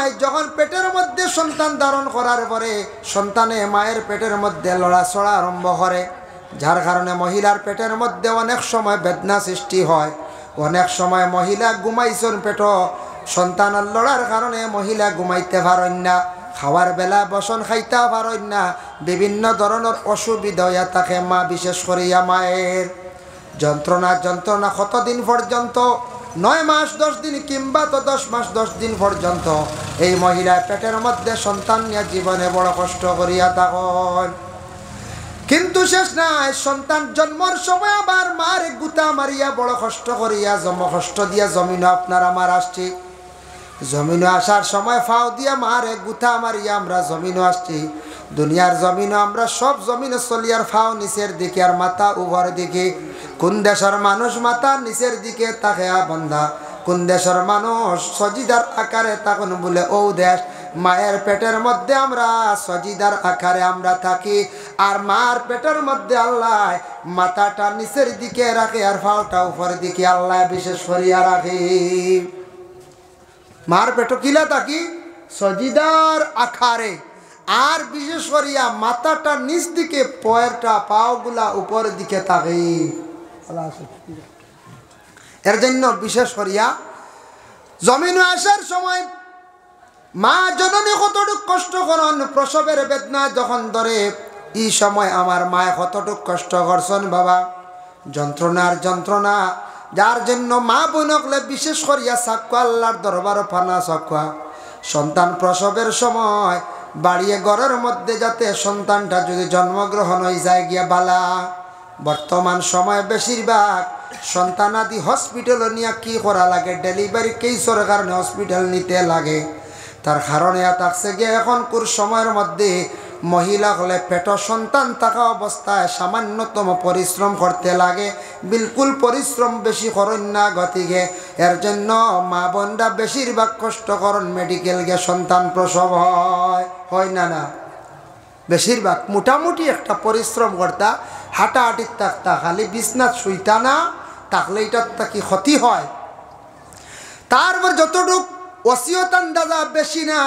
সময় যখন পেটের মধ্যে সন্তান ধারণ করার পরে সন্তানে মায়ের পেটের মধ্যে লড়াচড়া আরম্ভ করে, যার কারণে মহিলার পেটের মধ্যে অনেক সময় বেদনা সৃষ্টি হয়। অনেক সময় মহিলা ঘুমাইছেন পেট, সন্তানের লড়ার কারণে মহিলা ঘুমাইতে পারেন না, খাওয়ার বেলা বসন খাইতে পারেন না, বিভিন্ন ধরনের অসুবিধা হইয়া থাকে মা, বিশেষ করিয়া মায়ের যন্ত্রণা কতদিন পর্যন্ত, 9 মাস 10 দিন কিংবা তো 10 মাস 10 দিন পর্যন্ত এই মহিলা পেটের মধ্যে সন্তান নিয়ে জীবনে বড় কষ্ট করিয়া থাকেন। কিন্তু শেষ নাই, সন্তান জন্মর সময় আবার মার গুতা মারিয়া বড় কষ্ট করিয়া কষ্ট দিয়া জমিনে আপনার আমার আসছি। জমিনে আসার সময় ফাও দিয়া মার গুতা মারিয়া আমরা জমিনে আসছি। দুনিয়ার জমিনে আমরা সব জমিনে চলি আর ফাও নিচের দিকে আর মাথা উপর দিকে। কোন দেশের মানুষ মাথা নিচের দিকে তাকে বন্ধা, কোন দেশের মানুষ সজিদার আকারে তখন বলে ও দেশ। মায়ের পেটের মধ্যে আমরা সজিদার আকারে আমরা থাকি, আর মার পেটের মধ্যে আল্লাহ মাথাটা নিচের দিকে রাখে আর ফাওটা উপরের দিকে আল্লাহ বিশেষ করিয়া রাখি। মার পেট কিলা থাকি সজিদার আকারে, আর বিশেষ করিয়া মাথাটা নিচ দিকে, পয়েরটা পাওগুলা উপরের দিকে থাকে। এর জন্য বিশেষ করিয়া জমিনে আসার সময় মা জননী কতটুক কষ্ট করেন, প্রসবের বেদনা যখন ধরে এই সময় আমার মায় কতটুক কষ্ট করছেন বাবা, যন্ত্রণা, যার জন্য মা বোনকলে বিশেষ করিয়া সাক্কা আল্লাহর দরবার ফানা সাক্কা। সন্তান প্রসবের সময় বাড়িয়ে ঘরের মধ্যে যাতে সন্তানটা যদি জন্মগ্রহণ হয়ে যায় গিয়া বালা। বর্তমান সময় বেশিরভাগ সন্তানাদি হসপিটালে নিয়ে কি করা লাগে, ডেলিভারি কেসের কারণে হসপিটাল নিতে লাগে। তার কারণে থাকছে গিয়ে এখনকার সময়ের মধ্যে মহিলা হলে পেট সন্তান থাকা অবস্থায় সামান্যতম পরিশ্রম করতে লাগে, বিলকুল পরিশ্রম বেশি করেন না গতিকে। এর জন্য মা বোনরা বেশিরভাগ কষ্ট করেন, মেডিকেল গিয়ে সন্তান প্রসব হয় না বেশিরভাগ মোটামুটি একটা পরিশ্রম করতা, হাঁটাহাঁটির থাকতা, খালি বিছনাথ শুইতা না থাকলে এটার কি ক্ষতি হয়। তারপর যতটুক ওসিয়তান দাদা বেশি না,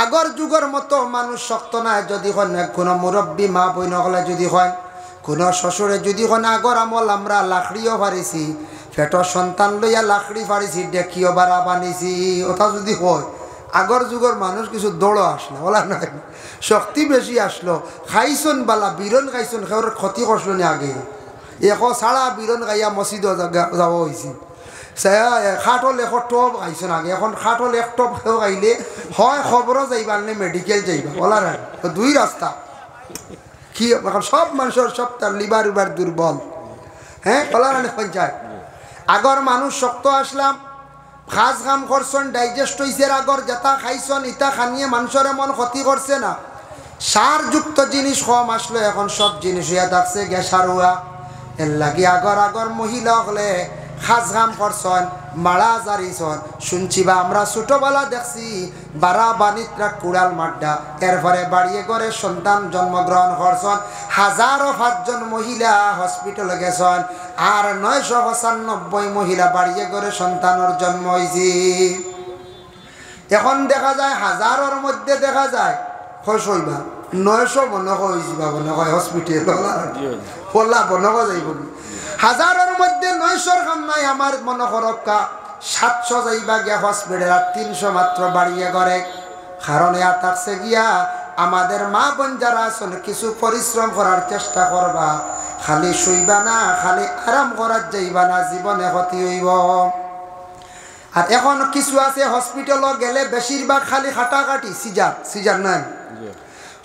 আগর যুগের মতো মানুষ শক্ত নাই। যদি হয় কোনো মুরব্বী মা বই নকলে, যদি হয় কোনো শ্বশুরে, যদি হয় আগর আমল আমরা লাকড়িও পারিছি, পেটর সন্তান লইয়া লাকড়ি পারিছি, ডেকিও বাড়া বানিয়েছি, ওটা যদি হয় আগর যুগের মানুষ কিছু দৌড়ো আসলো বলা নাই, শক্তি বেশি আসলো, খাইছন বালা বিরন খাইছন, খেয়ে ক্ষতি করছিল না আগে। এখন ছাড়া বিরন খাইয়া মসজিদও যাব হয়েছি, খাটল 1 টপ খাইছেন আগে, এখন খাটল 1 টপ খেয়েও খাইলে হয় খবরও যাইবা নে মেডিকেল যাইবা বলা নাই, 2 রাস্তা। কি এখন সব মানুষের সব তার লিভার উবার দুর্বল, হ্যাঁ বলা নাই পঞ্চায়েত। আগর মানুষ শক্ত আসলাম, খাস কাম করছেন, ডাইজেস্ট হয়েছে, আগর যেটা খাইছেন ইটা খানিয়ে মানুষের এমন ক্ষতি করছে না। সারযুক্ত জিনিস কম আসলো, এখন সব জিনিস হইয়া থাকছে গ্যাসারুয়া। এর লাগি আগর মহিলা হলে খাস কাম করছেন, মারা জারিছন, শুনছি বা আমরা ছোটবেলা দেখছি বারা বানিতরা কুড়াল মাড্ডা, এরপরে বাড়িয়ে করে সন্তান জন্মগ্রহণ করছেন। 1005 মহিলা হসপিটালে গেছেন, আর 995 মহিলা বাড়িয়ে করে সন্তানের জন্ম হয়েছে। এখন দেখা যায় 1000-এর মধ্যে দেখা যায় হইবা 900 মনে হয়েছি বা মনে হয় হসপিটাল পড়লা মনে যাইব। 1000-এর মধ্যে 900-র কাম নাই, আমার মনে করক্কা 700 যাইবা গিয়া হসপিটাল, আর 300 মাত্র বাড়িয়ে করে। কারণ ইয়া থাকছে গিয়া আমাদের মা বোন যারা আছেন কিছু পরিশ্রম করার চেষ্টা করবা, খালি শুইবা না, খালি আরাম করার যাইবা না, জীবনে ক্ষতি হইব। আর এখন কিছু আছে হসপিটালও গেলে বেশিরভাগ খালি খাটাখাটি, সিজার নাই।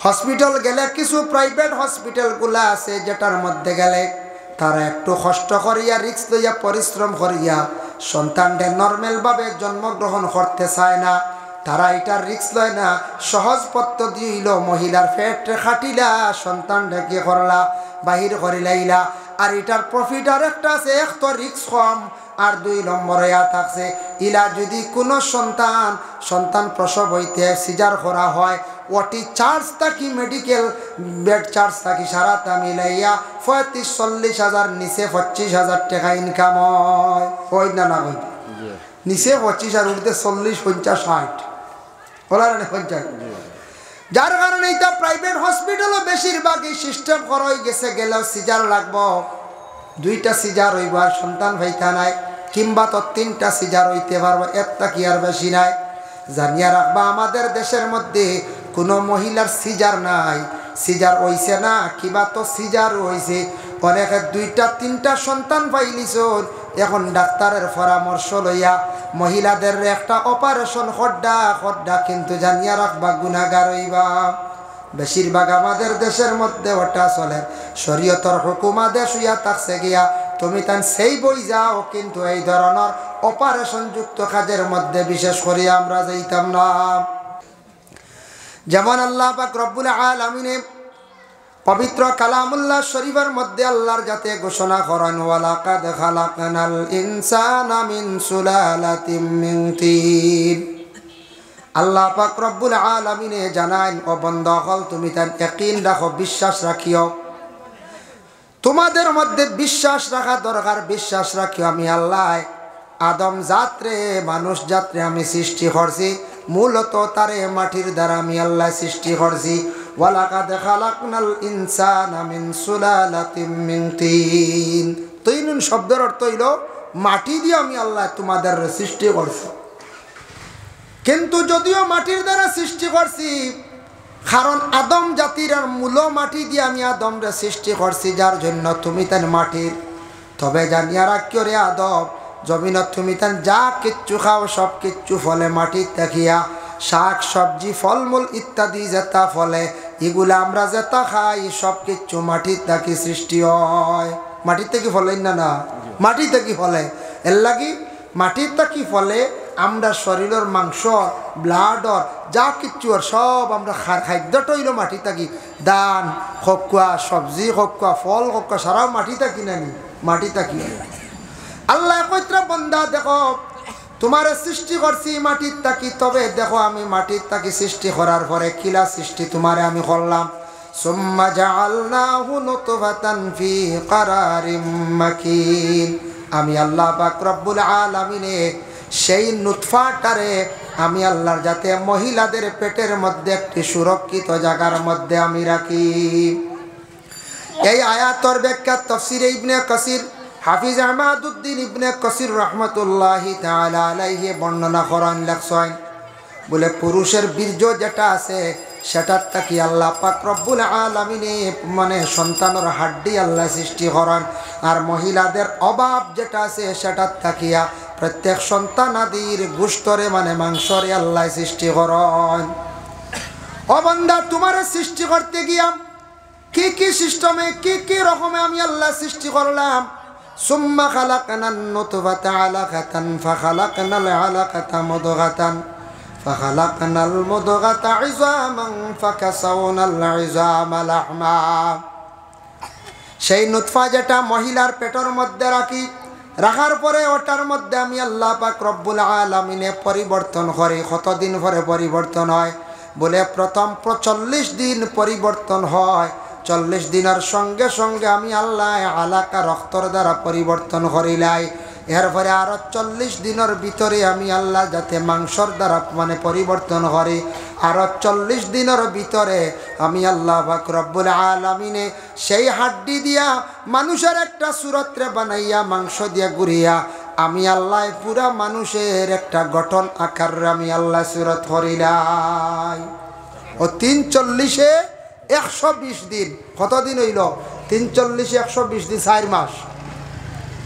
হসপিটাল গেলে কিছু প্রাইভেট হসপিটালগুলো আছে যেটার মধ্যে গেলে তারা একটু কষ্ট করিয়া রিস্ক লইয়া পরিশ্রম করিয়া সন্তানটা নর্মালভাবে জন্মগ্রহণ করতে চায় না, তারা এটার রিস্ক লয় না। সহজ পদ্ধতি হইল মহিলার পেট খাটিলা, সন্তানটা কি করলা বাহির করিলাইলা। আর এটার প্রফিট আর একটা আছে, এক তো রিস্ক কম, আর 2 নম্বরে থাকছে ইলা যদি কোনো সন্তান প্রসব হইতে সিজার করা হয়, ওটি চার্জ থাকি মেডিকেল বেড চার্জ থাকি সারাটা মিলাইয়া 35-40 হাজার, নিচে 25,000 টাকা ইনকাম হয় না না? নিচে 25 আর উঠতে 40, 50, 60 হলারানি পঞ্চায়েত। যার কারণে এটা প্রাইভেট হসপিটালও বেশিরভাগই সিস্টেম করা হয়ে গেছে, গেলেও সিজার লাগবো, 2টা সিজার হইব আর সন্তান ভাইতা নাই, কিংবা তো 3টা সিজার হইতে পারবো, একটা কি আর বেশি নাই। জানিয়া রাখবা আমাদের দেশের মধ্যে কোনো মহিলার সিজার নাই, সিজার হইছে না কিবা তো সিজার হইছে, অনেকে 2টা 3টা সন্তান পাইলিছ। এখন ডাক্তারের পরামর্শ লইয়া মহিলাদের একটা অপারেশন খড্ডা কিন্তু জানিয়া রাখবা গুনাহগার হইবা। বেশিরভাগ আমাদের দেশের মধ্যে ওটা চলে, শরীয়তর হুকুম আদেশ হইয়া থাকছে গিয়া তুমি তান সেই বই যাও, কিন্তু এই ধরনের অপারেশন যুক্ত কাজের মধ্যে বিশেষ করে আমরা যাইতাম না। যেমন আল্লাহ পাক রব্বুল আলামিন পবিত্র কালামুল্লাহ শরীফের মধ্যে আল্লাহর যাতে ঘোষণা করেন, ওয়ালাকাদ খালাকনাল ইনসানা মিন সুলালাতিম মিন তিন। আল্লাহ পাক রব্বুল আলামিন জানান, ও বান্দা হল তুমি তান ইয়াকিন রাখো, বিশ্বাস রাখিও, তোমাদের মধ্যে বিশ্বাস রাখা দরকার, বিশ্বাস রাখিও আমি আল্লাহ আদম জাতরে, মানুষ জাতরে আমি সৃষ্টি করছি, মূলত তারে মাটির দ্বারা আমি আল্লাহ সৃষ্টি করছি। ওয়ালাকাদ খালাকনাল ইনসানা মিন সুলালাতিম মিন তিন। তিন শব্দের অর্থ হইল মাটি দিয়ে আমি আল্লাহ তোমাদের সৃষ্টি করছি। কিন্তু যদিও মাটির দ্বারা সৃষ্টি করছি, কারণ আদম জাতির আর মূল মাটি দিয়ে আমি আদমরে সৃষ্টি করছি, যার জন্য তুমি তেন মাটির। তবে জানিয়া রাখিও রে আদম, জমিনত তুমি তেন যা কিচ্ছু খাও সব কিচ্ছু ফলে মাটির দেখিয়া, শাক সবজি ফলমূল ইত্যাদি যেটা ফলে, এগুলা আমরা যেটা খাই সব কিচ্ছু মাটির থাকি সৃষ্টি হয়। মাটির থেকে ফলেন না, না মাটি থেকে ফলে। এর লাগি মাটির থাকি ফলে আমরা শরীরের মাংস ব্লাডর যা কিচ্ছু আর সব আমরা খাদ্যটা হইল মাটি থাকি, ধান খোকুয়া সবজি খোকুয়া ফল খোকুয়া সারাও মাটি থাকি নানি, মাটি থাকি। আল্লাহ কইত্রা বন্দা দেখো তোমার সৃষ্টি করছি মাটির তাকি, তবে দেখো আমি মাটির তাকি সৃষ্টি করার পরে কিলা সৃষ্টি তোমারে আমি করলাম, সুম্মা জাআলনাহু নুতফাতান ফি কারারিম মাকিন। আমি আল্লাহ পাক রব্বুল আলামিন সেই নুতফাটারে আমি আল্লাহর যাতে মহিলাদের পেটের মধ্যে একটি সুরক্ষিত জায়গার মধ্যে আমি রাখি। এই আয়াতর ব্যাখ্যা তাফসীরে ইবনে কাসির হাফিজ আহমাদউদ্দিন ইবনে কাসির রহমাতুল্লাহি তাআলা আলাইহি বর্ণনা করেন, লেখছেন বলে পুরুষের বীর্য যেটা আছে সেটার থাকি আল্লাহ পাক রব্বুল আলামিন মানে সন্তানের হাড্ডি আল্লাহ সৃষ্টি করেন, আর মহিলাদের অভাব যেটা আছে সেটার থাকিয়া প্রত্যেক সন্তানাদির গোশতরে মানে মাংসরে আল্লাহ সৃষ্টি করেন। ও বান্দা তোমার সৃষ্টি করতে গিয়া কি কি সিস্টেমে কি কি রকমে আমি আল্লাহ সৃষ্টি করলাম। সুম্মা খালাকনান নুতফাতা আলাকাতান ফাখালাকনাল আলাকাতা মুদগাতান ফাখালাকনাল মুদগাতা ইযামান ফাকাসাওনাল ইযামা লাহমা। সেই নুতফা যেটা মহিলার পেটের মধ্যে রাখার পরে ওটার মধ্যে আমি আল্লাহ পাক রব্বুল আলামিনে পরিবর্তন করে। কতদিন পরে পরিবর্তন হয় বলে প্রথম 40 দিন পরিবর্তন হয়, 40 দিনের সঙ্গে সঙ্গে আমি আল্লাহ আলাকা রক্তর দ্বারা পরিবর্তন করিলাই। এরপরে আরো 40 দিনের ভিতরে আমি আল্লাহ যাতে মাংসর দ্বারা মানে পরিবর্তন করি, আরো 40 দিনের ভিতরে আমি আল্লাহ পাক রব্বুল আলামিনে সেই হাড্ডি দিয়া মানুষের একটা সুরত্রে বানাইয়া মাংস দিয়া গুড়িয়া আমি আল্লাহ পুরা মানুষের একটা গঠন আকার আমি আল্লাহ সুরত করিলাই। ও 340-এ 120 দিন, কতদিন হইল 340-এ 120 দিন, 4 মাস।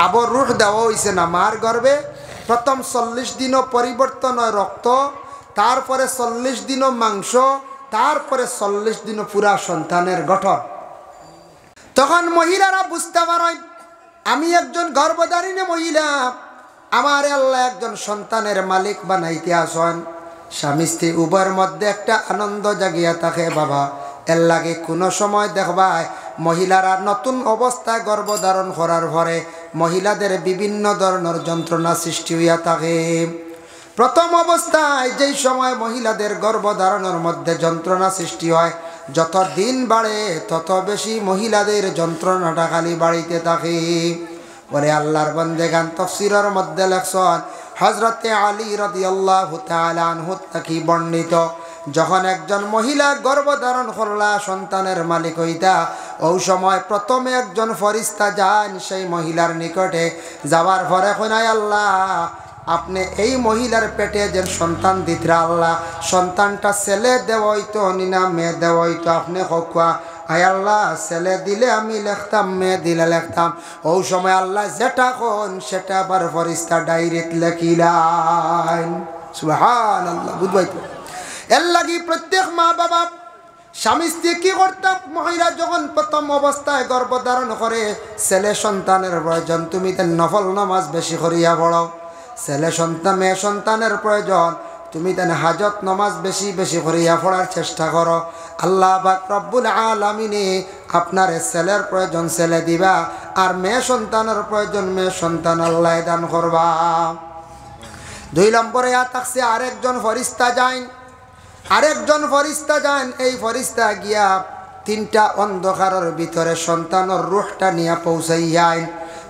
আবার রুহ দেওয়া হয়েছে না মার গর্ভে। প্রথম 40 দিনও পরিবর্তন হয় রক্ত, তারপরে 40 দিনও মাংস, তারপরে 40 দিনও পুরা সন্তানের গঠন। তখন মহিলারা বুঝতে পারেন আমি একজন গর্ভধারিণী মহিলা, আমার আল্লাহ একজন সন্তানের মালিক বানাইতে আসেন। স্বামী স্ত্রী উভয়ের মধ্যে একটা আনন্দ জাগিয়া থাকে বাবা। এর লাগে কোনো সময় দেখবা মহিলারা নতুন অবস্থায় গর্ভধারণ করার পরে মহিলাদের বিভিন্ন ধরনের যন্ত্রণা সৃষ্টি হইয়া থাকে। প্রথম অবস্থায় যেই সময় মহিলাদের গর্ভধারণের মধ্যে যন্ত্রণা সৃষ্টি হয়, যত দিন বাড়ে তত বেশি মহিলাদের যন্ত্রণাটা খালি বাড়িতে থাকে। বলে আল্লাহর বান্দেগান তাফসীরের মধ্যে লেখছেন হযরতে আলী রাদিয়াল্লাহু তাআলা আনহু থেকে বর্ণিত, যখন একজন মহিলা গর্ভধারণ করলা, সন্তানের মালিক হইতা, ওই সময় প্রথমে একজন ফেরেশতা যান সেই মহিলার নিকটে। যাওয়ার পরে কয়, আল্লাহ আপনি এই মহিলার পেটে যে সন্তান দিতরা, আল্লাহ সন্তানটা ছেলে দেওয়াইতো না মেয়ে দেওয়াইতো, আপনি কোয়া। আয় আল্লাহ ছেলে দিলে আমি লিখতাম, মেয়ে দিলে লিখতাম। ওই সময় আল্লাহ যেটা কোন সেটা আবার ফেরেশতা ডাইরেক্ট লিখিলেন। সুবহানাল্লাহ। বুঝবাই তো এর লাগি প্রত্যেক মা বাবা স্বামী স্ত্রী কি করতাম, মহিলা যখন প্রথম অবস্থায় গর্ভধারণ করে, ছেলে সন্তানের প্রয়োজন, তুমি তার নফল নামাজ বেশি করিয়া পড়ো। ছেলে সন্তান মেয়ে সন্তানের প্রয়োজন, তুমি তার হাজত নামাজ বেশি বেশি করিয়া পড়ার চেষ্টা করো। আল্লাহ পাক রব্বুল আলামিনে আপনার ছেলের প্রয়োজন ছেলে দিবা, আর মেয়ে সন্তানের প্রয়োজন মেয়ে সন্তান আল্লাহ দান করবা। 2 নম্বরে থাকছে আরেকজন ফেরেশতা যান, আরেকজন ফেরেশতা যান। এই ফেরেশতা গিয়া 3টা অন্ধকারের ভিতরে সন্তানের রূহটা নিয়ে পৌঁছাইয়ান।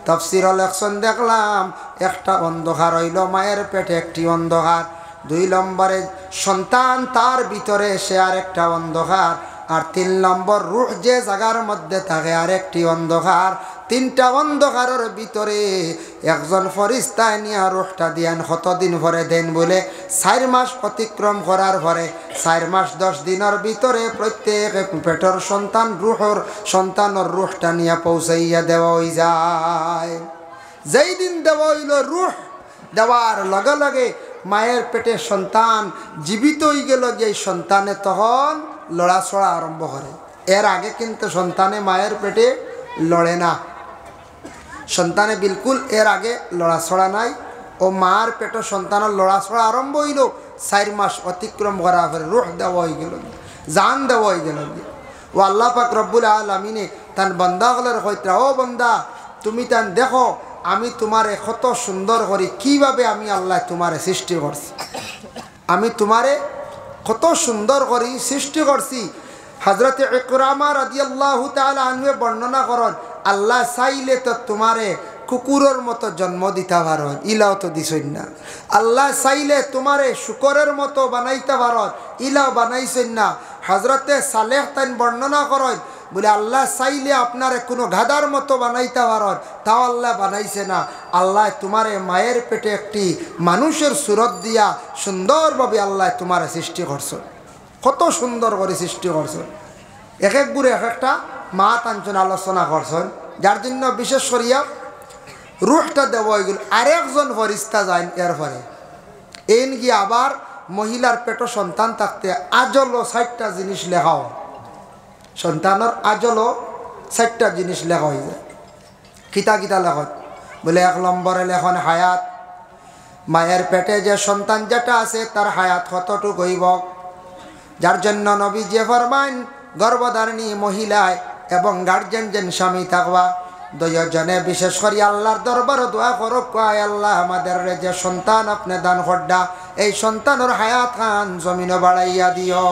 তাফসীরে লেখছেন দেখলাম, একটা অন্ধকার হইল মায়ের পেটে একটি অন্ধকার, 2 নম্বরে সন্তান তার ভিতরে সে আরেকটা অন্ধকার, আর 3 নম্বর রূহ যে জায়গার মধ্যে থাকে আরেকটি অন্ধকার। 3টা অন্ধকারের ভিতরে একজন ফেরেশতা নিয়ে রূহটা দিয়ান। কতদিন পরে দেন বলে 4 মাস অতিক্রম করার পরে, 4 মাস 10 দিনের ভিতরে প্রত্যেক পেটের সন্তানের রূহটা নিয়ে পৌঁছাইয়া দেওয়া হয়ে যায়। যেই দিন দেওয়া হইল রূহ, দেওয়ার লগে লগে মায়ের পেটে সন্তান জীবিত হয়ে গেল। যে সন্তানে তখন লড়াছড়া আরম্ভ করে। এর আগে কিন্তু সন্তানে মায়ের পেটে লড়ে না, সন্তানে বিলকুল এর আগে লড়াছড়া নাই। ও মার পেটে সন্তানের লড়াছড়া আরম্ভ হইল, 4 মাস অতিক্রম করার পরে রূহ দেওয়া হয়ে গেল, জান দেওয়া হয়ে গেল। ও আল্লাহ পাক রব্বুল আলামিনে তান বান্দাগুলোর কইতা, ও বান্দা তুমি তান দেখো আমি তোমারে কত সুন্দর করি, কিভাবে আমি আল্লাহ তোমারে সৃষ্টি করছি, আমি তোমারে কত সুন্দর করি সৃষ্টি করছি। হযরতে ইকরামা রাদিয়াল্লাহু তাআলা আনহু বর্ণনা করেন, আল্লাহ চাইলে তো তোমারে কুকুরের মতো জন্ম দিতে পারেন, ইলাও তো দিছেন না। আল্লাহ চাইলে তোমারে শুকরের মতো বানাইতে পারেন, ইলাও বানাইছেন না। হযরতে সালেহ তাই বর্ণনা করেন, বলে আল্লাহ চাইলে আপনারে কোনো গাধার মতো বানাইতে পারেন, তাও আল্লাহ বানাইছে না। আল্লাহ তোমারে মায়ের পেটে একটি মানুষের সুরত দিয়া সুন্দরভাবে আল্লাহ তোমারে সৃষ্টি করছেন, কত সুন্দর করে সৃষ্টি করছেন। এক এক গুড়ে এক একটা মা তাঞ্চন আলোচনা করছেন, যার জন্য বিশেষ করিয়া রূহটা দেওয়া হয়ে গেল। আরেকজন ফেরেশতা যায় এরপরে, এন গিয়ে আবার মহিলার পেটে সন্তান থাকতে আজলও 4টা জিনিস লেখা হয়, সন্তানের আজলও 4টা জিনিস লেখা হয়ে যায়। কিতা কিতা লেখন বলে, 1 নম্বরে লেখন হায়াত, মায়ের পেটে যে সন্তান যেটা আছে তার হায়াত কতটুকু হইব। যার জন্য নবীজি ফরমান, গর্ভধারিণী মহিলায় এবং গার্জেন যেন স্বামী থাকবা, 2 জনে বিশেষ করে আল্লাহর দরবারে দোয়া করো, কয় আল্লাহ আমাদের যে সন্তান আপনি দান করডা, এই সন্তানের হায়াত খান জমিনে বাড়াইয়া দিও।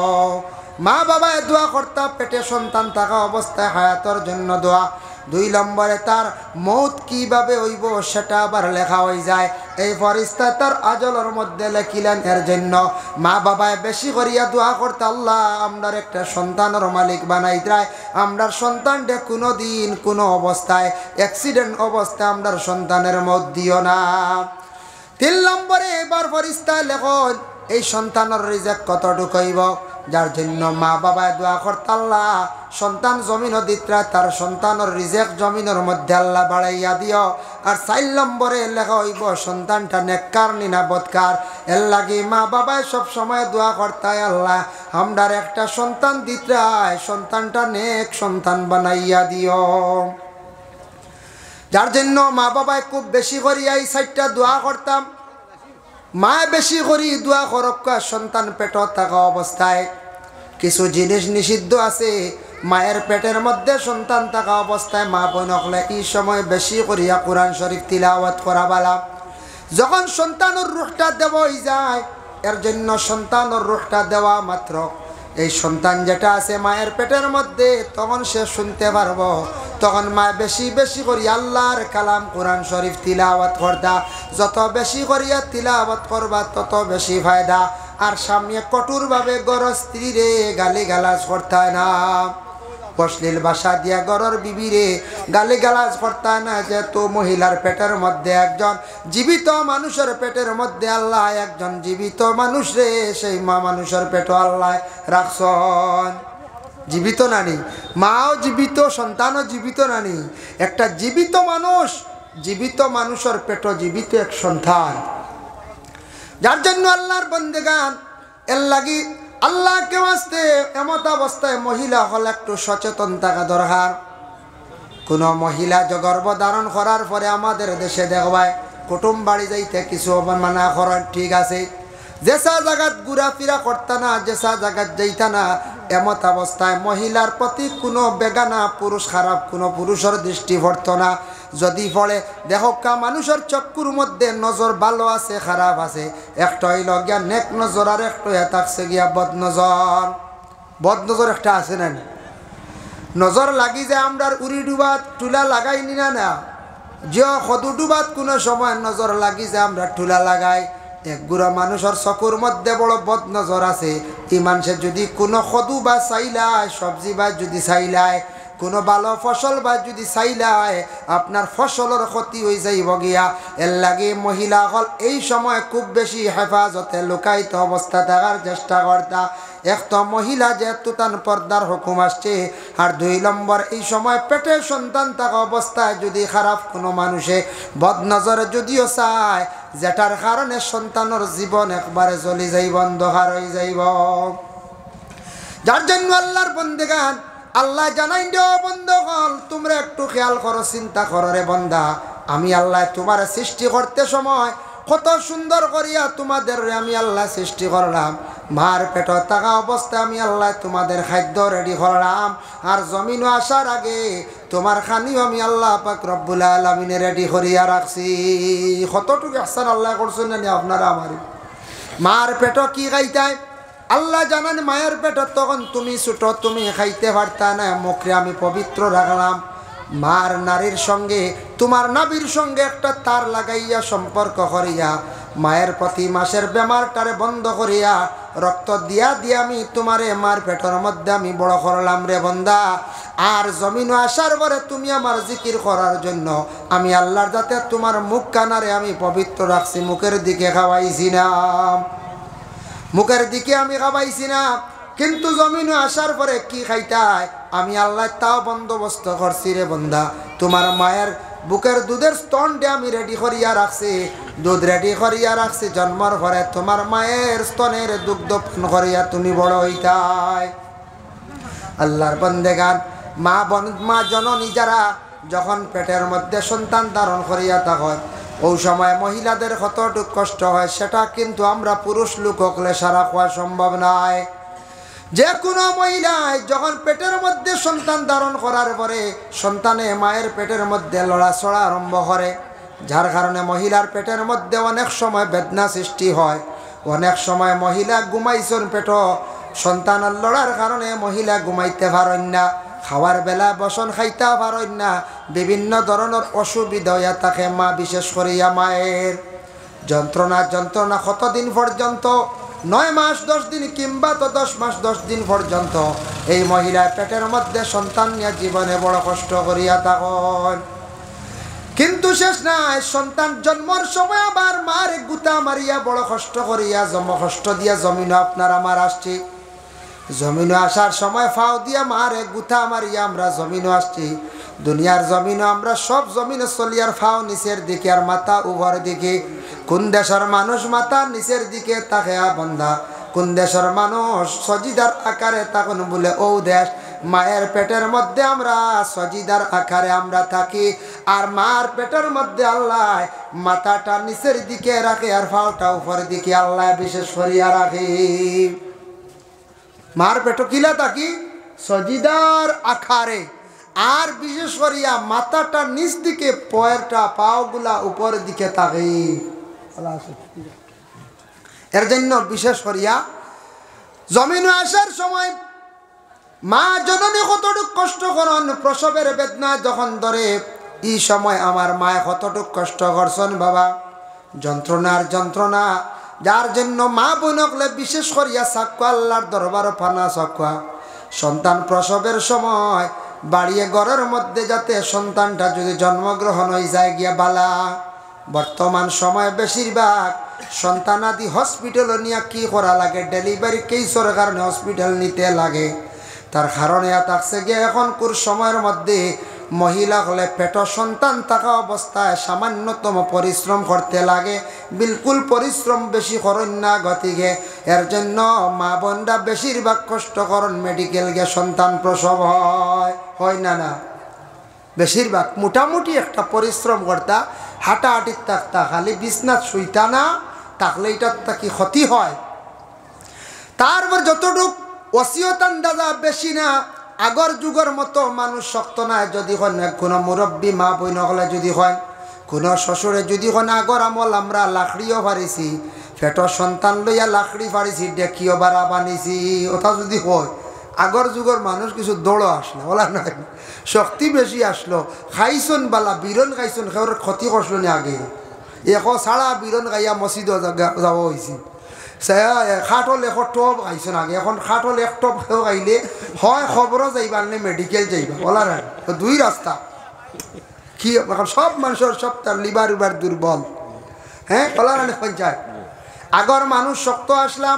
মা বাবায় দোয়া করতা পেটে সন্তান থাকা অবস্থায় হায়াতের জন্য দোয়া। 2 নম্বরে তার মৌত কিভাবে হইব সেটা আবার লেখা হয়ে যায়। এই ফেরেশতা তার আজলের মধ্যে লেখিলেন। এর জন্য মা বাবায় বেশি করিয়া দোয়া করতে, আল্লাহ আমরার একটা সন্তানের মালিক বানাই দেয়, আমরার সন্তানটা কোনো দিন কোনো অবস্থায় অ্যাক্সিডেন্ট অবস্থায় আমরার সন্তানের মত দিও না। 3 নম্বরে এবার ফেরেশতা লেখন এই সন্তানের রিজিক কতটুকু হইব। যার জন্য মা বাবায় দোয়া করতে, আল্লাহ সন্তান জমিনও দিত্রা, তার সন্তানের রিজিক জমিনের মধ্যে আল্লাহ বাড়াইয়া দিও। আর 4 নম্বরে লেখা হইব সন্তানটা নেককার নিনা বদকার। এর লাগি মা বাবায় সব সময় দোয়া করতায়, আল্লাহ আমরার একটা সন্তান দিত্রায়, সন্তানটা নেক সন্তান বানাইয়া দিও। যার জন্য মা বাবায় খুব বেশি করিয়া এই 4টা দোয়া করতাম। মা বেশি করি দোয়া করক সন্তান পেট থাকা অবস্থায়। কিছু জিনিস নিষিদ্ধ আছে মায়ের পেটের মধ্যে সন্তান থাকা অবস্থায়। মা বোন হলে এই সময় বেশি করিয়া কোরআন শরীফ তিলাওয়াত করা বালা। যখন সন্তানের রূহটা দেওয়া হয়ে যায়, এর জন্য সন্তানের রূহটা দেওয়া মাত্র এই সন্তান যেটা আছে মায়ের পেটের মধ্যে, তখন সে শুনতে পারবো তখন মা বেশি বেশি করি আল্লাহর কালাম কোরআন শরীফ তিলাওয়াত করতা। যত বেশি করিয়া তিলাওয়াত করবা তত বেশি ফায়দা। আর সামনে কঠোরভাবে গড় স্ত্রীরে গালি গালাজ করতায় না, অশ্লীল ভাষা দিয়া গড়র বিবিরে গালি গালাজ করতায় না। যেহেতু মহিলার পেটের মধ্যে একজন জীবিত মানুষের পেটের মধ্যে আল্লাহ একজন জীবিত মানুষ রে, সেই মা মানুষের পেট আল্লাহ রাখছন জীবিত নানি, মাও জীবিত, সন্তানও জীবিত নানি। একটা জীবিত মানুষ, জীবিত মানুষের পেট জীবিত এক সন্তান। যার জন্য আল্লাহর বন্দেগান এর লাগি আল্লাহকে বাঁচতে এমত অবস্থায় মহিলা হল একটু সচেতন থাকা দরকার। কোনো মহিলা গর্ভ ধারণ করার পরে আমাদের দেশে দেখবায় কুটুম বাড়ি যাইতে কিছু মানা করার ঠিক আছে, যেসা জায়গাত ঘুরাফিরা করতা না, যেসা জায়গাত যাইতা না, এমত অবস্থায় মহিলার প্রতি কোনো বেগানা পুরুষ খারাপ কোনো পুরুষের দৃষ্টি পড়ত না। যদি পড়ে দেখো কা মানুষের চক্ষুর মধ্যে নজর ভালো আছে খারাপ আছে, একটা হইল গিয়া নেক নজর আর একটা থাকছে গিয়া বদ নজর। বদ নজর একটা আছে না, নজর লাগি যে আমরা উড়ি ডুবাত টুলা লাগাই নি না, না যে সদু ডুবাত কোনো সময় নজর লাগি যে আমরা টুলা লাগাই। একগুড়া মানুষের চকুর মধ্যে বড় বদ নজর আছে, এই মানুষের যদি কোনো সদু বা চাইলায় সবজি বা যদি চাইলায় কোনো ভালো ফসল বা যদি চাইলায় আপনার ফসলের ক্ষতি হয়ে যাইব গিয়া। এর লাগে মহিলা হল এই সময় খুব বেশি হেফাজতে লুকায়িত অবস্থা থাকার চেষ্টা করতা। এক তো মহিলা যেহেতু তার পর্দার হুকুম আসছে, আর 2 নম্বর এই সময় পেটে সন্তান থাকা অবস্থায় যদি খারাপ কোনো মানুষে বদনজরে যদিও চায়, যেটার কারণে সন্তানের জীবন একবারে জ্বলি যাইব, অন্ধকার হয়ে যাইব। যার জন্য আল্লাহর বন্দেগান আল্লাহ জানাই দেও বন্ধুগণ, তোমরা একটু খেয়াল করো, চিন্তা করো রে বন্ধা, আমি আল্লাহ তোমার সৃষ্টি করতে সময় কত সুন্দর করিয়া তোমাদের আমি আল্লাহ সৃষ্টি করলাম। মার পেট থাকা অবস্থায় আমি আল্লাহ তোমাদের খাদ্য রেডি করলাম, আর জমিনও আসার আগে তোমার খানিও আমি আল্লাহ পাক রব্বুল আলামিনে রেডি করিয়া রাখছি। কতটুকু আসার আল্লাহ করছেন না আপনারা আমারই। মার পেট কি খাইতায় আল্লাহ জানান, মায়ের পেট তখন তুমি ছোট, তুমি খাইতে পারতা না, মুখে আমি পবিত্র রাখলাম। মার নারীর সঙ্গে তোমার নাবির সঙ্গে একটা তার লাগাইয়া সম্পর্ক করিয়া মায়ের প্রতি মাসের বেমারটারে বন্ধ করিয়া রক্ত দিয়া দিয়া আমি তোমারে মার পেটের মধ্যে আমি বড় করলাম রে বন্দা। আর জমিন আসার পরে তুমি আমার জিকির করার জন্য আমি আল্লাহর যাতে তোমার মুখ কানারে আমি পবিত্র রাখছি, মুখের দিকে খাওয়াইছি না, মুখের দিকে আমি খাওয়াইছি না। কিন্তু জমিন আসার পরে কি খাইতায় আমি আল্লাহ তাও বন্দোবস্ত করছি রে বন্ধা। তোমার মায়ের বুকের দুধের স্তনটা আমি রেডি করিয়া রাখছি, দুধ রেডি করিয়া রাখছি, জন্মর পরে তোমার মায়ের স্তনের দুগ্ধ পান করিয়া তুমি বড় হইতাই। আল্লাহর বন্দেগান মা জননী যারা যখন পেটের মধ্যে সন্তান ধারণ করিয়া থাকেন, ওই সময় মহিলাদের কতটুকু কষ্ট হয় সেটা কিন্তু আমরা পুরুষ লোক হলে সারা খাওয়া সম্ভব নয়। যে কোনো মহিলায় যখন পেটের মধ্যে সন্তান ধারণ করার পরে সন্তানে মায়ের পেটের মধ্যে লড়াচড়া আরম্ভ করে, যার কারণে মহিলার পেটের মধ্যে অনেক সময় বেদনা সৃষ্টি হয়। অনেক সময় মহিলা ঘুমাইছেন পেট, সন্তানের লড়ার কারণে মহিলা ঘুমাইতে পারেন না, খাওয়ার বেলা বসন খাইতে পারেন না, বিভিন্ন ধরনের অসুবিধা হইয়া থাকে। মা বিশেষ করিয়া মায়ের যন্ত্রণা কতদিন পর্যন্ত, 9 মাস 10 দিন কিংবা তো 10 মাস 10 দিন পর্যন্ত এই মহিলা পেটের মধ্যে সন্তান নিয়ে জীবনে বড় কষ্ট করিয়া থাকেন। কিন্তু শেষ নাই, সন্তান জন্মর সময় আবার মার গুতা মারিয়া বড় কষ্ট করিয়া কষ্ট দিয়া জমিন আপনার আমার আসছি। জমিনে আসার সময় ফাও দিয়া মারে গুথা মারিয়া আমরা জমিনে আসছি। দুনিয়ার জমিনে আমরা সব জমিনে চলি আর ফাও নিচের দিকে আর মাথা উপর দিকে। কোন দেশের মানুষ মাথা নিচের দিকে তাকে বন্ধা, কোন দেশের মানুষ সজিদার আকারে তখন বলে ও দেশ। মায়ের পেটের মধ্যে আমরা সজিদার আকারে আমরা থাকি, আর মার পেটের মধ্যে আল্লাহ মাথাটা নিচের দিকে রাখে আর ফাওটা উপর দিকে আল্লাহ বিশেষ করিয়া রাখি। মার পেট কিলা থাকি সজিদার আকারে, আর বিশেষ করিয়া মাথাটা নিচ দিকে, পয়েরটা পাওগুলা উপর দিকে থাকি। এর জন্য বিশেষ করিয়া জমিনে আসার সময় মা জননী কতটুক কষ্ট করেন, প্রসবের বেদনা যখন ধরে এই সময় আমার মায় কতটুক কষ্ট করছেন বাবা, যন্ত্রণার যন্ত্রণা, যার জন্য মা বোনকলে বিশেষ করিয়া সাক্কা আল্লাহর দরবার ফানা সাক্কা সন্তান প্রসবের সময় বাড়িয়ে ঘরের মধ্যে যাতে সন্তানটা যদি জন্মগ্রহণ হয়ে যায় গিয়া বালা। বর্তমান সময় বেশিরভাগ সন্তানাদি হসপিটাল নিয়ে কি করা লাগে, ডেলিভারি কেসের কারণে হসপিটাল নিতে লাগে। তার কারণে থাকছে গিয়ে এখনকার সময়ের মধ্যে মহিলা হলে পেট সন্তান থাকা অবস্থায় সামান্যতম পরিশ্রম করতে লাগে, বিলকুল পরিশ্রম বেশি করেন না গতিকে। এর জন্য মা বোনরা বেশিরভাগ কষ্ট করেন, মেডিকেল গিয়ে সন্তান প্রসব হয় না না বেশিরভাগ মোটামুটি একটা পরিশ্রম করতা, হাঁটাহাঁটির থাকতা, খালি বিছনাথ শুইতা না থাকলে এটার কি ক্ষতি হয়। তারপর যতটুক ওসিয়ত আন্দাজা বেশি না, আগর যুগের মতো মানুষ শক্ত না। যদি হন কোনো মুরব্বী মা বইন হলে, যদি হয় কোনো শ্বশুরে, যদি হন আগর আমল আমরা লাকড়িও পারিছি, ফেটর সন্তান লইয়া লাকড়ি পারিছি, ডেকিও বাড়া বানিয়েছি, ওটা যদি হয় আগর যুগের মানুষ কিছু দৌড়ো আসলো বলা নাই, শক্তি বেশি আসলো, খাইছন বালা বিরন খাইছন, খেয়ে ক্ষতি করছিল না আগে। এখ ছাড়া বিরন খাইয়া মসজিদ যাব হয়েছি, খাটল এশ টপ খাইছন আগে, এখন খাটল এক টপ খেয়েও খাইলে হয় খবরও যাইবা নে মেডিকেল যাইবা বলা নাই, দুই রাস্তা। কি এখন সব মানুষের সব তার লিভার উবার দুর্বল, হ্যাঁ বলা নাই পঞ্চায়েত। আগর মানুষ শক্ত আসলাম,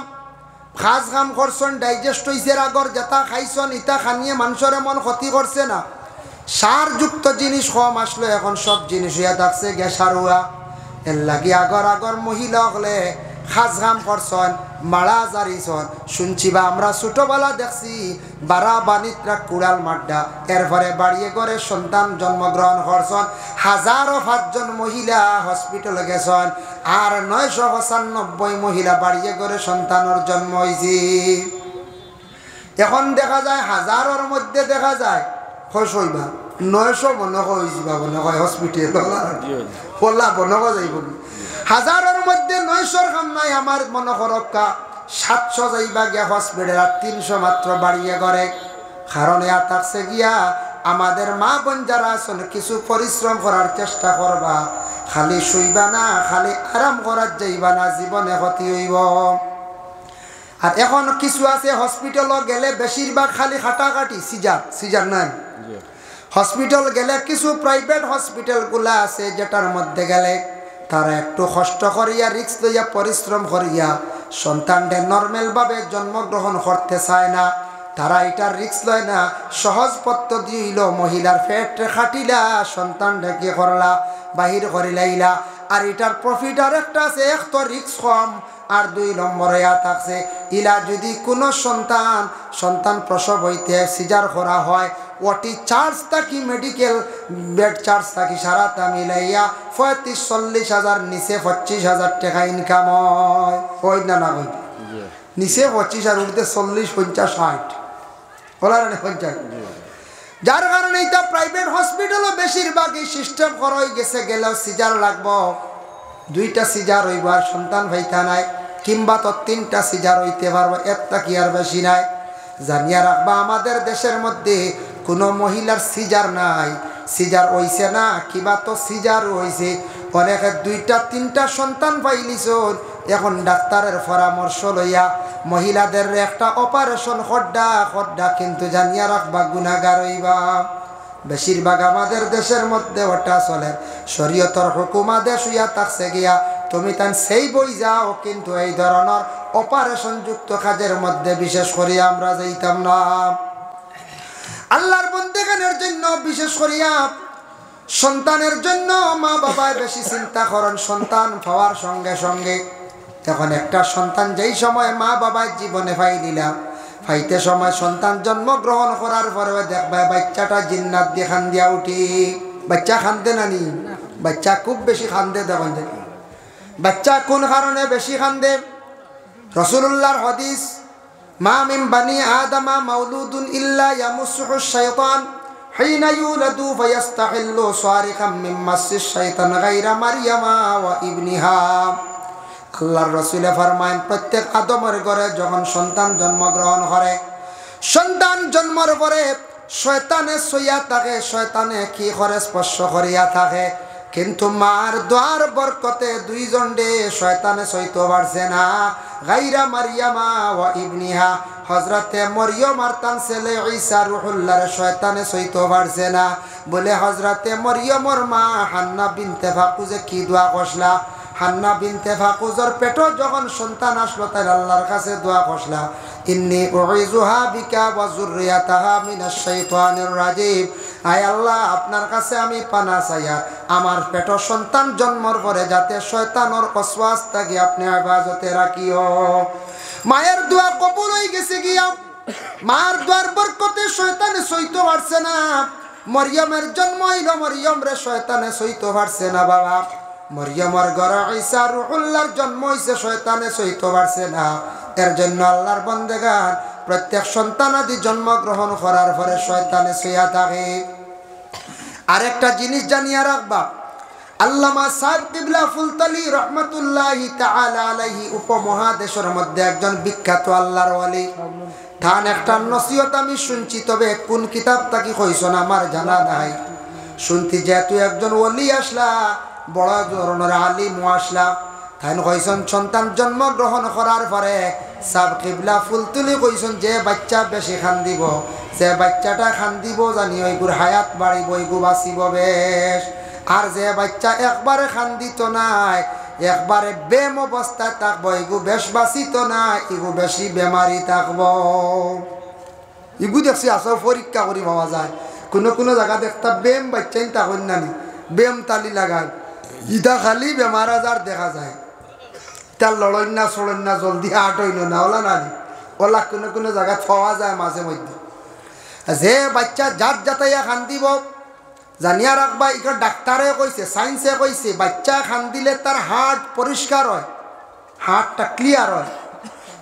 খাস কাম করছেন, ডাইজেস্ট হয়েছে, আগর যেটা খাইছেন ইটা খানিয়ে মানুষের এমন ক্ষতি করছে না। সারযুক্ত জিনিস কম আসলো, এখন সব জিনিস হইয়া থাকছে গ্যাসারুয়া। এর লাগি আগর মহিলা হলে খাস কাম করছেন, মারা জারিছন, শুনছি বা আমরা ছোটবেলা দেখছি বারা বানিতরা কুড়াল মাড্ডা, এরপরে বাড়িয়ে করে সন্তান জন্মগ্রহণ করছেন, 1005 মহিলা হসপিটালে গেছেন, আর 995 মহিলা বাড়িয়ে করে সন্তানের জন্ম হয়েছে। এখন দেখা যায় 1000-এর মধ্যে দেখা যায় খুশ হইবা 900 মনে হয়েছি বা মনে হয় হসপিটাল বললা মনে যাইব, 1000-এর মধ্যে 900-র কাম নাই। আমার মনে করক্কা 700 যাইবা গিয়া হসপিটাল, আর 300 মাত্র বাড়িয়ে করে। কারণ এ থাকছে গিয়া আমাদের মা বোন যারা আছেন কিছু পরিশ্রম করার চেষ্টা করবা, খালি শুইবা না, খালি আরাম করার যাইবা না, জীবনে ক্ষতি হইব। আর এখন কিছু আছে হসপিটালও গেলে বেশিরভাগ খালি খাটাখাটি, সিজার নাই। হসপিটাল গেলে কিছু প্রাইভেট হসপিটালগুলো আছে যেটার মধ্যে গেলে তারা একটু কষ্ট করিয়া রিস্ক লইয়া পরিশ্রম করিয়া সন্তানদের নর্মালভাবে জন্মগ্রহণ করতে চায় না, তারা এটার রিস্ক লয় না। সহজ পদ্ধতি হইল মহিলার পেট খাটিলা, সন্তানটা কি করলা বাহির করিলাইলা। আর এটার প্রফিট আর একটা আছে, এক তো রিস্ক কম, আর 2 নম্বরে থাকছে ইলা যদি কোনো সন্তান প্রসব হইতে সিজার করা হয়, ওটি চার্জ থাকি মেডিকেল বেড চার্জ থাকি সারাটা মিলাইয়া 35-40 হাজার, নিচে 25,000 টাকা ইনকাম হয় না না হয়, নিচে 25 আর উঠতে 40, 50, 60 বলা না 50। যার কারণে এটা প্রাইভেট হসপিটালও বেশিরভাগই সিস্টেম করা হয়ে গেছে, গেলেও সিজার লাগবো, 2টা সিজার হইব আর সন্তান ভাইতা নাই, কিংবা তো 3টা সিজার হইতে পারবো, একটা কি আর বেশি নাই। জানিয়া রাখবা আমাদের দেশের মধ্যে কোনো মহিলার সিজার নাই, সিজার হইছে না কিবা তো সিজার হইছে, অনেকে 2টা 3টা সন্তান পাইলিছ। এখন ডাক্তারের পরামর্শ লইয়া মহিলাদের একটা অপারেশন খড্ডা, কিন্তু জানিয়া রাখবা গুনাহগার হইবা। বেশিরভাগ আমাদের দেশের মধ্যে ওটা চলে, শরীয়তর হুকুমা দেশ হইয়া থাকছে গিয়া তুমি তান সেই বই যাও, কিন্তু এই ধরনের অপারেশন যুক্ত কাজের মধ্যে বিশেষ করে আমরা যাইতাম না। আল্লাহর বন্দেগানের জন্য বিশেষ করিয়া সন্তানের জন্য মা বাবায় বেশি চিন্তা করেন। সন্তান পাওয়ার সঙ্গে সঙ্গে এখন একটা সন্তান যেই সময় মা বাবার জীবনে ফাইতে সময় সন্তান জন্মগ্রহণ করার পরে দেখবা বাচ্চাটা জিন্নাত দিয়ে খান্দিয়া উঠি। বাচ্চা খান্দে নানি, বাচ্চা খুব বেশি খান্দে। দেখুন বাচ্চা কোন কারণে বেশি খান্দে, রাসূলুল্লাহর হাদিস, মা মিন বানি আদমা মাউলুদুন ইল্লা ইয়ামুসুহু শাইতান হিনা ইউলাদু ফায়াস্তাহিল্লু সারিকাম মিন মাসিশ শাইতান গায়রা মারইয়ামা ওয়া ইবনিহা। আল্লাহর রাসূলে ফরমায়েন প্রত্যেক আদমের ঘরে যখন সন্তান জন্মগ্রহণ করে সন্তান জন্মের পরে শয়তানে সইয়া থাকে, শয়তানে কি করে স্পর্শ করিয়া থাকে, কিন্তু মার দোয়ার বরকতে দুইজন ডে শয়তানে সইতে পারছে না। গাইরা মারিয়ামা ওয়া ইবনিহা, হযরতে মরিয়ম আর তার ছেলে ঈসা রূহুল্লাহর শয়তানে সইতে পারছে না। বলে হযরতে মরিয়মর মা হান্না বিনতে ফাকুজে কি দোয়া করলা, হান্না বিনতে ফাকুজের পেটে যখন সন্তান আসলো তাই আল্লাহর কাছে দোয়া করলা, ইন্নী উইযুহা বিকা ওয়া যুররিয়াতাহা মিনাশ শাইতানির রাজিম। আয় আল্লাহ, আপনার কাছে আমি পানা চাইয়া আমার পেট সন্তান জন্মর পরে যাতে শয়তানের ওয়াসওয়াস থেকে আপনি হেফাজতে রাখিও। মায়ের দোয়া কবুল হয়ে গেছে গিয়া, মার দোয়ার বরকতে শয়তানে সইতে পারছে না। মরিয়মের জন্ম হইল, মরিয়ম রে শয়তানে সইতে পারছে না বাবা। মরিয়মের ঘরে ঈসা রূহুল্লাহর জন্ম হইছে, শয়তানে সইতে পারছে না। এর জন্য আল্লাহর বান্দাগান প্রত্যেক সন্তানাদি জন্মগ্রহণ করার পরে শয়তানে সইয়া থাকে। আরেকটা জিনিস জানিয়া রাখবা, আল্লামা সাহেব কিবলা ফুলতলি রহমতুল্লাহি তাআলা আলাইহি উপমহাদেশের মধ্যে একজন বিখ্যাত আল্লাহর ওয়ালি। ধান একটা নসিহত আমি শুনছি, তবে কোন কিতাব তাকি কইছন আমার জানা নাই। শুনতি যেহেতু একজন ওলি আসলা, বড় ধরনের আলিম আসলা, তাই কইছন সন্তান জন্মগ্রহণ করার পরে সাহেব কিবলা ফুলতলি কইছন যে বাচ্চা বেশি খান দিব, যে বাচ্চাটা খান দিব জানি ওইগুর হায়াত বাড়িব, ওইগু বাঁচিব বেশ। আর যে বাচ্চা একবারে খান দিত নাই, একবারে বেম অবস্থায় থাকবো, এগু বেশ বাঁচিত না, এগু বেশি বেমারি থাকবো। এগু দেখছি আসো পরীক্ষা করি পাওয়া যায়। কোনো কোনো জায়গা দেখতা বেম বাচ্চাই তখন নানি বেম তালি লাগায়, ইটা খালি বেমার আজার দেখা যায়। তার লড়ন না সড়ন না জলদি আট হইল না, ওলা নানি ওলা কোনো কোনো জায়গা পাওয়া যায় মাঝে মধ্যে। যে বাচ্চা জাত জাতাইয়া খান দিব জানিয়া রাখবা, এখানে ডাক্তারে কইছে, সায়েন্সে কইছে, বাচ্চা খান দিলে তার হার্ট পরিষ্কার হয়, হার্টটা ক্লিয়ার হয়।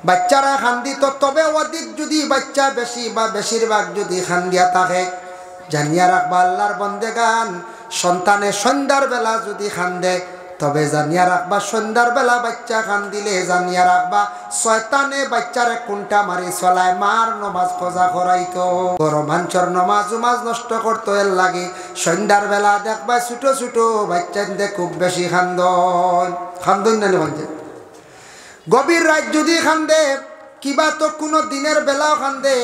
বাচ্চারা খান দিত, তবে অধিক যদি বাচ্চা বেশি বা বেশিরভাগ যদি খান দিয়া থাকে, জানিয়া রাখবা আল্লাহর বন্দেগান সন্তানে সন্ধ্যার বেলা যদি খান দেয়, তবে জানিয়া রাখবা সন্ধ্যার বেলা বাচ্চা খান দিলে জানিয়া রাখবা শয়তানে বাচ্চারে কোনটা মারি চলায় মার নমাজ খোঁজা করাইতো, রোমাঞ্চর নমাজ উমাজ নষ্ট করতো। এর লাগে সন্ধ্যার বেলা দেখবা ছোট ছোট বাচ্চাদের খুব বেশি খান্দন না বলছে। গভীর রাত যদি খান্দে, কিবা তো কোনো দিনের বেলাও খান্দে,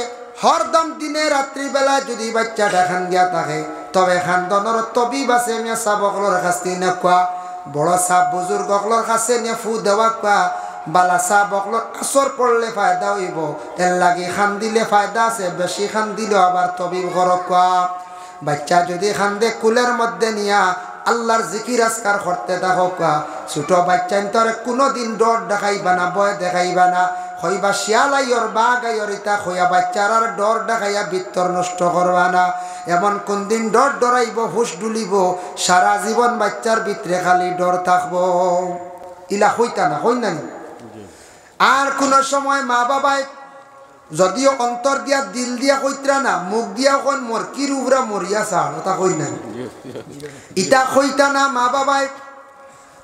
হরদম দিনে রাত্রি বেলা যদি বাচ্চাটা খান গিয়া থাকে, তবে খান্দনের তবিব আছে মেসা বকলর কাছে নেকুয়া, বড় সাপ বুজুর্গ অকলর কাছে নিয়ে ফু দেওয়া কুয়া, বালা সাপ অকলর আসর পড়লে ফায়দা হইব। এর লাগে খান দিলে ফায়দা আছে, বেশি খান দিলেও আবার তবিব ঘরক কুয়া। বাচ্চা যদি খান্দে কুলের মধ্যে নিয়া আল্লাহর জিকির আজকার করতে দেখো কুয়া। ছোট বাচ্চা তোরে কোনোদিন ডর দেখাইবা না, ভয় দেখাইবা না, হইবা শিয়ালাইয়র বা গাইয়র ইতা হইয়া বাচ্চার আর ডর দেখাইয়া ভিতর নষ্ট করবা না। এমন কোন দিন ডর ডরাইব, হুশ ডুলিব, সারা জীবন বাচ্চার ভিতরে খালি ডর থাকবো, ইলা হইতা না, হই না। আর কোন সময় মা বাবায় যদিও অন্তর দিয়া দিল দিয়া কইত্রা না, মুখ দিয়া কোন মোর কি রুবরা মরিয়া চাল তা কই না, ইটা কইতা না। মা বাবায়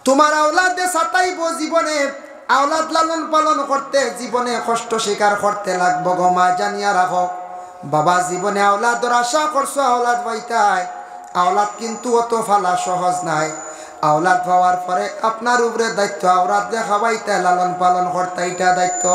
তোমার আওলাদে সাতাইব জীবনে, আওলাদ লালন পালন করতে জীবনে কষ্ট স্বীকার করতে লাগবো গো মা, জানিয়া রাখো। বাবা জীবনে আওলাদর আশা করছো, আওলাদ পাইতাই, আওলাদ কিন্তু অত ফালা সহজ নাই। আওলাদ পাওয়ার পরে আপনার উপরে দায়িত্ব, আওলাদ দেখাবাইতে লালন পালন করতে, এটা দায়িত্ব।